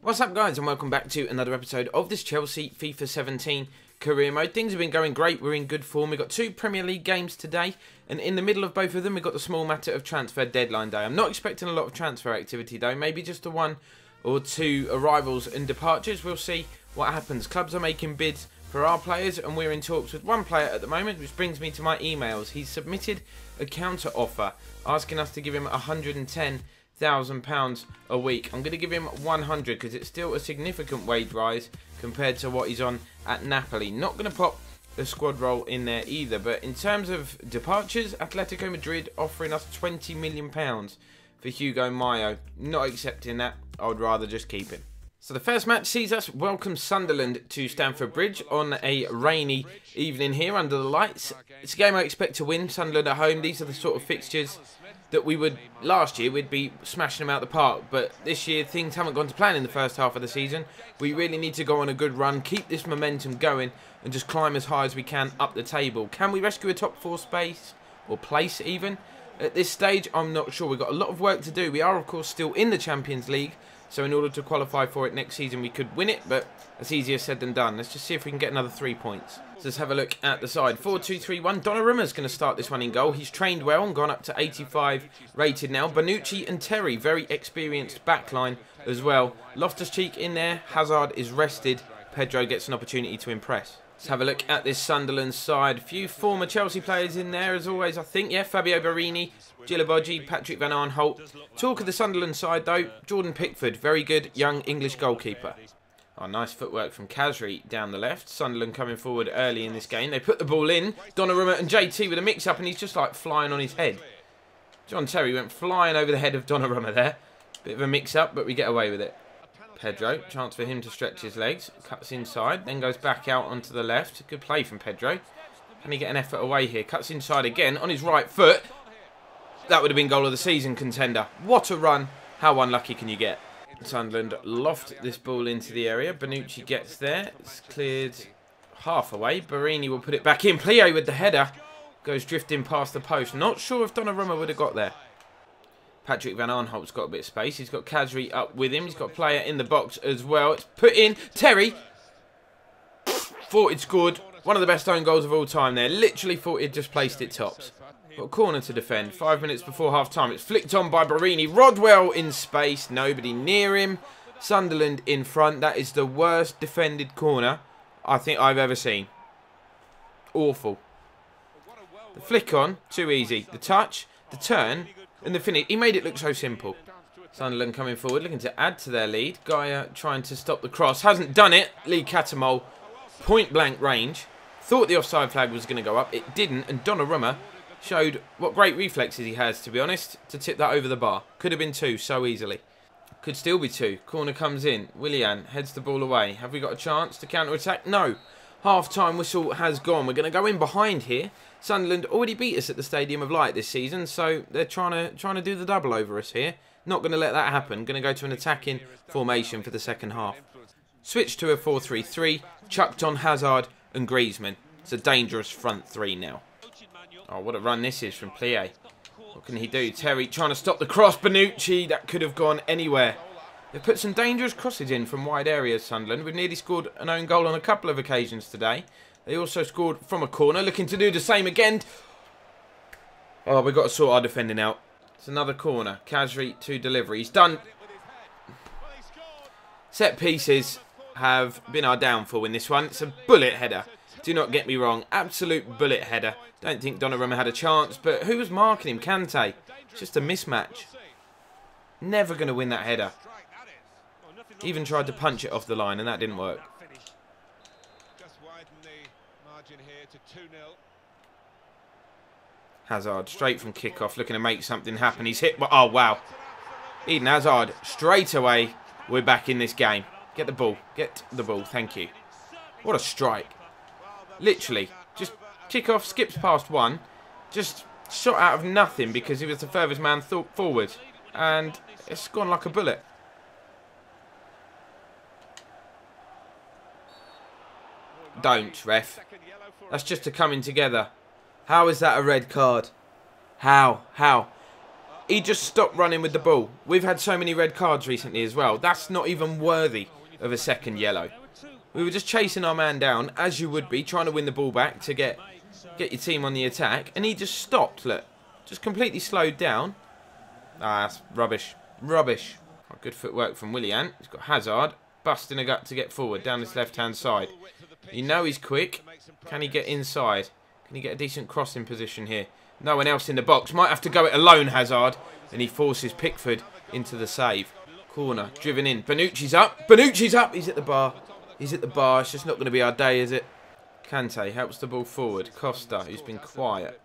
What's up guys, and welcome back to another episode of this Chelsea FIFA 17 career mode. Things have been going great, we're in good form. We've got two Premier League games today, and in the middle of both of them we've got the small matter of transfer deadline day. I'm not expecting a lot of transfer activity though, maybe just the one or two arrivals and departures. We'll see what happens. Clubs are making bids for our players, and we're in talks with one player at the moment, which brings me to my emails. He's submitted a counter offer asking us to give him £110,000 a week. I'm going to give him 100 because it's still a significant wage rise compared to what he's on at Napoli. Not going to pop the squad role in there either, but in terms of departures, Atletico Madrid offering us £20 million for Hugo Mayo. Not accepting that. I would rather just keep him. So the first match sees us welcome Sunderland to Stamford Bridge on a rainy evening here under the lights. It's a game I expect to win. Sunderland at home. These are the sort of fixtures that we would, last year, we'd be smashing them out the park. But this year, things haven't gone to plan in the first half of the season. We really need to go on a good run, keep this momentum going, and just climb as high as we can up the table. Can we rescue a top four space, or place even? At this stage, I'm not sure. We've got a lot of work to do. We are, of course, still in the Champions League. So in order to qualify for it next season, we could win it, but it's easier said than done. Let's just see if we can get another 3 points. So let's have a look at the side. 4-2-3-1. Donnaruma's going to start this one in goal. He's trained well and gone up to 85 rated now. Bonucci and Terry, very experienced backline as well. Loftus-Cheek in there. Hazard is rested. Pedro gets an opportunity to impress. Let's have a look at this Sunderland side. A few former Chelsea players in there as always, I think. Yeah, Fabio Borini, Gilaboggi, Patrick Van Aanholt. Talk of the Sunderland side though, Jordan Pickford, very good young English goalkeeper. Oh, nice footwork from Khazri down the left. Sunderland coming forward early in this game. They put the ball in. Donnarumma and JT with a mix-up, and he's just like flying on his head. John Terry went flying over the head of Donnarumma there. Bit of a mix-up, but we get away with it. Pedro, chance for him to stretch his legs, cuts inside, then goes back out onto the left. Good play from Pedro. Can he get an effort away here? Cuts inside again on his right foot. That would have been goal of the season contender. What a run. How unlucky can you get? Sunderland loft this ball into the area. Bonucci gets there. It's cleared half away. Borini will put it back in. Plie with the header. Goes drifting past the post. Not sure if Donnarumma would have got there. Patrick Van Aanholt's got a bit of space. He's got Khazri up with him. He's got a player in the box as well. It's put in. Terry. Thought he'd scored. One of the best own goals of all time there. Literally thought he'd just placed it tops. Got a corner to defend. 5 minutes before half time. It's flicked on by Borini. Rodwell in space. Nobody near him. Sunderland in front. That is the worst defended corner I think I've ever seen. Awful. The flick on. Too easy. The touch. The turn. And the finish. He made it look so simple. Sunderland coming forward, looking to add to their lead. Gaia trying to stop the cross. Hasn't done it. Lee Catamol, point blank range. Thought the offside flag was going to go up. It didn't. And Donnarumma showed what great reflexes he has, to be honest, to tip that over the bar. Could have been two so easily. Could still be two. Corner comes in. Willian heads the ball away. Have we got a chance to counter-attack? No. Half-time whistle has gone. We're going to go in behind here. Sunderland already beat us at the Stadium of Light this season, so they're trying to do the double over us here. Not going to let that happen. Going to go to an attacking formation for the second half. Switch to a 4-3-3. Chucked on Hazard and Griezmann. It's a dangerous front three now. Oh, what a run this is from Plie. What can he do? Terry trying to stop the cross. Bonucci, that could have gone anywhere. They've put some dangerous crosses in from wide areas, Sunderland. We've nearly scored an own goal on a couple of occasions today. They also scored from a corner, looking to do the same again. Oh, we've got to sort our defending out. It's another corner. Khazri to delivery. He's done. Set pieces have been our downfall in this one. It's a bullet header. Do not get me wrong. Absolute bullet header. Don't think Donnarumma had a chance, but who was marking him? Kante. It's just a mismatch. Never going to win that header. Even tried to punch it off the line, and that didn't work. Hazard straight from kickoff, looking to make something happen. He's hit. Oh, wow. Eden Hazard straight away. We're back in this game. Get the ball. Get the ball. Thank you. What a strike. Literally. Just kickoff, skips past one. Just shot out of nothing because he was the furthest man forward. And it's gone like a bullet. Don't, ref. That's just a coming together. How is that a red card? How? He just stopped running with the ball. We've had so many red cards recently as well. That's not even worthy of a second yellow. We were just chasing our man down, as you would be, trying to win the ball back to get your team on the attack. And he just stopped, look. Just completely slowed down. Ah, that's rubbish. Rubbish. Oh, good footwork from Willian. He's got Hazard busting a gut to get forward down his left-hand side. You know he's quick. Can he get inside? Can he get a decent crossing position here? No one else in the box. Might have to go it alone, Hazard. And he forces Pickford into the save. Corner, driven in. Bonucci's up. Bonucci's up. He's at the bar. He's at the bar. It's just not going to be our day, is it? Kante helps the ball forward. Costa, who's been quiet,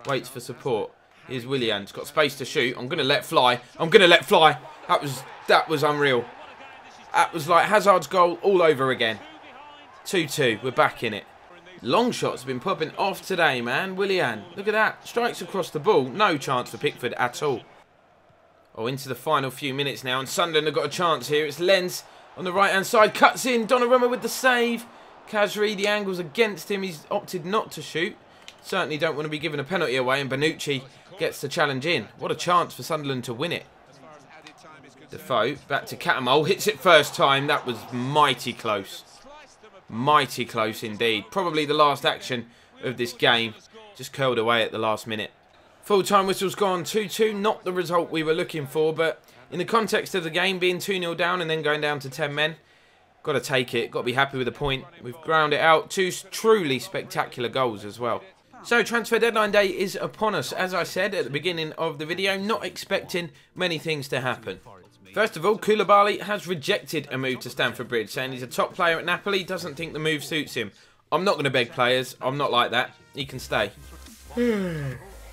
waits for support. Here's Willian. He's got space to shoot. I'm going to let fly. I'm going to let fly. That was unreal. That was like Hazard's goal all over again. 2-2. We're back in it. Long shots have been popping off today, man. Willian, look at that. Strikes across the ball. No chance for Pickford at all. Oh, into the final few minutes now. And Sunderland have got a chance here. It's Lenz on the right-hand side. Cuts in. Donnarumma with the save. Kazri, the angle's against him. He's opted not to shoot. Certainly don't want to be giving a penalty away. And Bonucci gets the challenge in. What a chance for Sunderland to win it. Defoe back to Catamol. Hits it first time. That was mighty close. Mighty close indeed. Probably the last action of this game. Just curled away at the last minute. Full-time whistle's gone 2-2. Not the result we were looking for, but in the context of the game being 2-0 down and then going down to 10 men, got to take it. Got to be happy with the point. We've ground it out. 2 truly spectacular goals as well. So, transfer deadline day is upon us. As I said at the beginning of the video, not expecting many things to happen. First of all, Koulibaly has rejected a move to Stamford Bridge, saying he's a top player at Napoli, doesn't think the move suits him. I'm not going to beg players. I'm not like that. He can stay.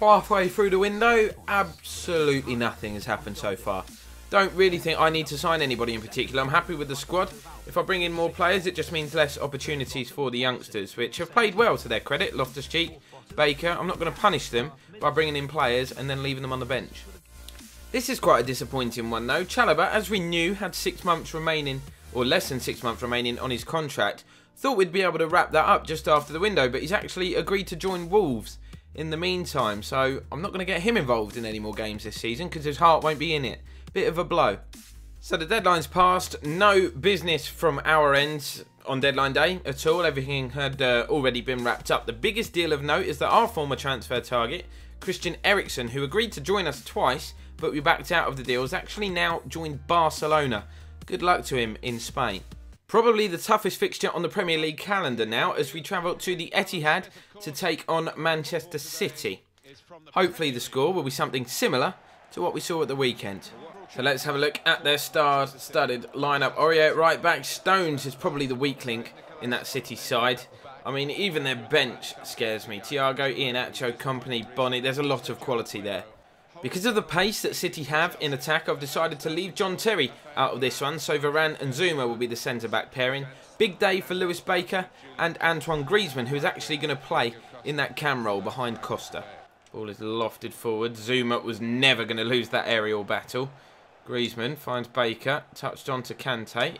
Halfway through the window, absolutely nothing has happened so far. Don't really think I need to sign anybody in particular. I'm happy with the squad. If I bring in more players, it just means less opportunities for the youngsters, which have played well to their credit. Loftus-Cheek, Baker. I'm not going to punish them by bringing in players and then leaving them on the bench. This is quite a disappointing one though. Chalobah, as we knew, had 6 months remaining, or less than 6 months remaining on his contract. Thought we'd be able to wrap that up just after the window, but he's actually agreed to join Wolves in the meantime. So I'm not going to get him involved in any more games this season because his heart won't be in it. Bit of a blow. So the deadline's passed. No business from our end on deadline day at all. Everything had already been wrapped up. The biggest deal of note is that our former transfer target, Christian Eriksen, who agreed to join us twice, but we backed out of the deal, has actually now joined Barcelona. Good luck to him in Spain. Probably the toughest fixture on the Premier League calendar now as we travel to the Etihad to take on Manchester City. Hopefully the score will be something similar to what we saw at the weekend. So let's have a look at their star-studded lineup. Aurier at right back. Stones is probably the weak link in that City side. I mean, even their bench scares me. Thiago, Iheanacho, Kompany, Bonny. There's a lot of quality there. Because of the pace that City have in attack, I've decided to leave John Terry out of this one. So Varane and Zuma will be the centre-back pairing. Big day for Lewis Baker and Antoine Griezmann, who is actually going to play in that cam role behind Costa. Ball is lofted forward. Zuma was never going to lose that aerial battle. Griezmann finds Baker. Touched on to Kante.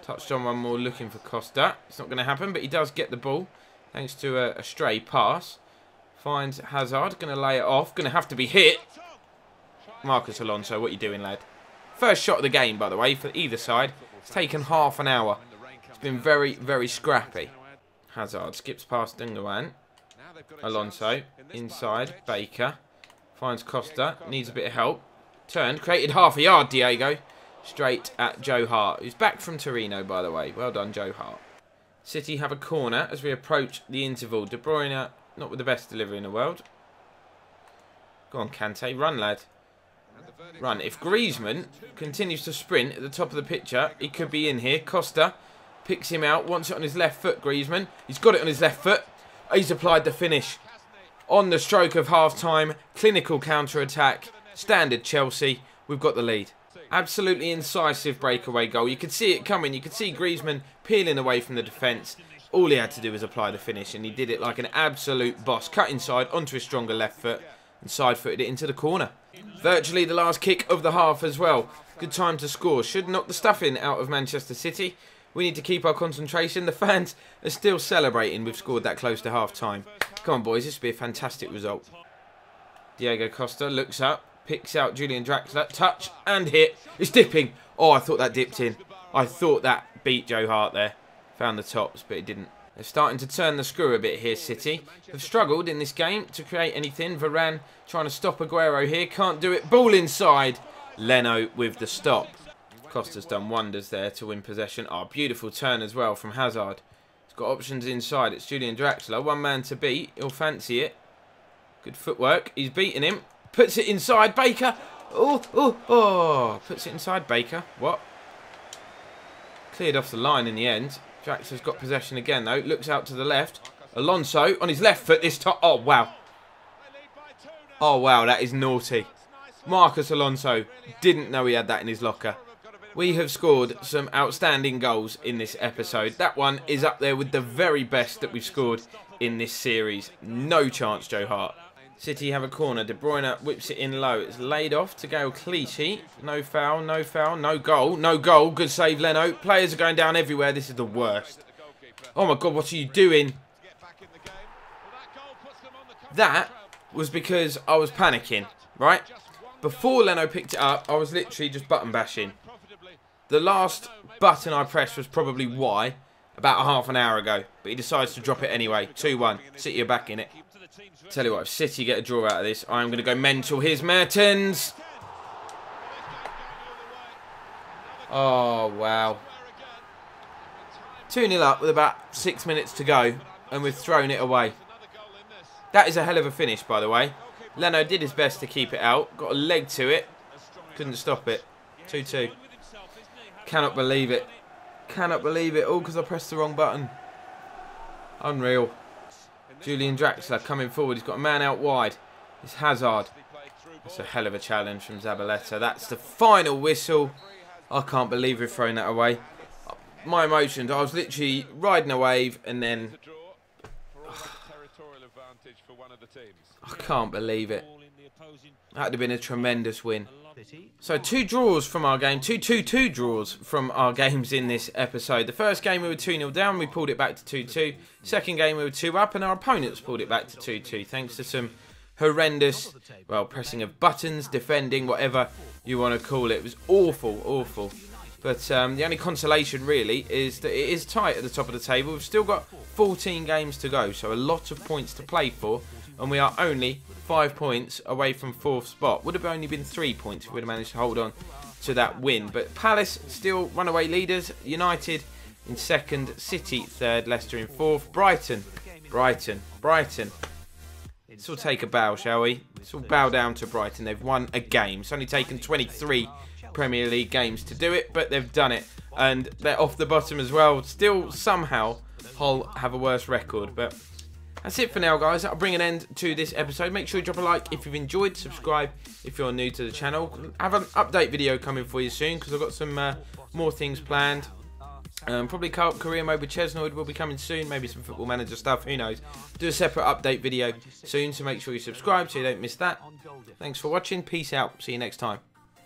Touched on one more looking for Costa. It's not going to happen, but he does get the ball thanks to a stray pass. Finds Hazard. Going to lay it off. Going to have to be hit. Marcus Alonso, what are you doing, lad? First shot of the game, by the way, for either side. It's taken half an hour. It's been very, very scrappy. Hazard skips past Gundogan. Alonso, inside. Baker. Finds Costa. Needs a bit of help. Turned, created half a yard, Diego. Straight at Joe Hart, who's back from Torino, by the way. Well done, Joe Hart. City have a corner as we approach the interval. De Bruyne, not with the best delivery in the world. Go on, Kante. Run, lad. Run. If Griezmann continues to sprint at the top of the picture, he could be in here. Costa picks him out, wants it on his left foot, Griezmann. He's got it on his left foot. He's applied the finish. On the stroke of half-time, clinical counter-attack. Standard Chelsea. We've got the lead. Absolutely incisive breakaway goal. You could see it coming. You could see Griezmann peeling away from the defence. All he had to do was apply the finish, and he did it like an absolute boss. Cut inside onto his stronger left foot and side-footed it into the corner. Virtually the last kick of the half as well. Good time to score. Should knock the stuffing out of Manchester City. We need to keep our concentration. The fans are still celebrating we've scored that close to half-time. Come on, boys. This would be a fantastic result. Diego Costa looks up. Picks out Julian Draxler. Touch and hit. It's dipping. Oh, I thought that dipped in. I thought that beat Joe Hart there. Found the tops, but it didn't. They're starting to turn the screw a bit here, City. Have struggled in this game to create anything. Varane trying to stop Aguero here. Can't do it. Ball inside. Leno with the stop. Costa's done wonders there to win possession. Oh, beautiful turn as well from Hazard. He's got options inside. It's Julian Draxler. One man to beat. He'll fancy it. Good footwork. He's beating him. Puts it inside. Baker. Oh. Puts it inside Baker. What? Cleared off the line in the end. Draxler's got possession again, though. Looks out to the left. Alonso on his left foot this time. Oh, wow. Oh, wow. That is naughty. Marcus Alonso didn't know he had that in his locker. We have scored some outstanding goals in this episode. That one is up there with the very best that we've scored in this series. No chance, Joe Hart. City have a corner. De Bruyne whips it in low. It's laid off to Gael Clichy. No foul, no foul, no goal, no goal. Good save, Leno. Players are going down everywhere. This is the worst. Oh my God, what are you doing? That was because I was panicking, right? Before Leno picked it up, I was literally just button bashing. The last button I pressed was probably Y, about half an hour ago. But he decides to drop it anyway. 2-1. City are back in it. Tell you what, if City get a draw out of this, I'm going to go mental. Here's Mertens. Oh, wow. 2-0 up with about 6 minutes to go, and we've thrown it away. That is a hell of a finish, by the way. Leno did his best to keep it out. Got a leg to it. Couldn't stop it. 2-2. Cannot believe it. Cannot believe it. All because I pressed the wrong button. Unreal. Julian Draxler coming forward. He's got a man out wide. It's Hazard. That's a hell of a challenge from Zabaleta. That's the final whistle. I can't believe we've thrown that away. My emotions. I was literally riding a wave and then... I can't believe it. That would have been a tremendous win. So 2 draws from our game. 2-2-2 draws from our games in this episode. The first game we were 2-0 down. We pulled it back to 2-2. Second game we were 2 up and our opponents pulled it back to 2-2. Thanks to some horrendous, well, pressing of buttons, defending, whatever you want to call it. It was awful, awful. But the only consolation really is that it is tight at the top of the table. We've still got 14 games to go. So a lot of points to play for. And we are only 5 points away from 4th spot. Would have only been 3 points if we'd have managed to hold on to that win. But Palace still runaway leaders. United in 2nd. City 3rd. Leicester in 4th. Brighton. Let's all take a bow, shall we? Let's all bow down to Brighton. They've won a game. It's only taken 23 Premier League games to do it, but they've done it. And they're off the bottom as well. Still, somehow, Hull have a worse record. But that's it for now, guys. That'll bring an end to this episode. Make sure you drop a like if you've enjoyed. Subscribe if you're new to the channel. I have an update video coming for you soon because I've got some more things planned. Probably co-op career mode with Chesnoid will be coming soon. Maybe some Football Manager stuff. Who knows? Do a separate update video soon, so make sure you subscribe so you don't miss that. Thanks for watching. Peace out. See you next time.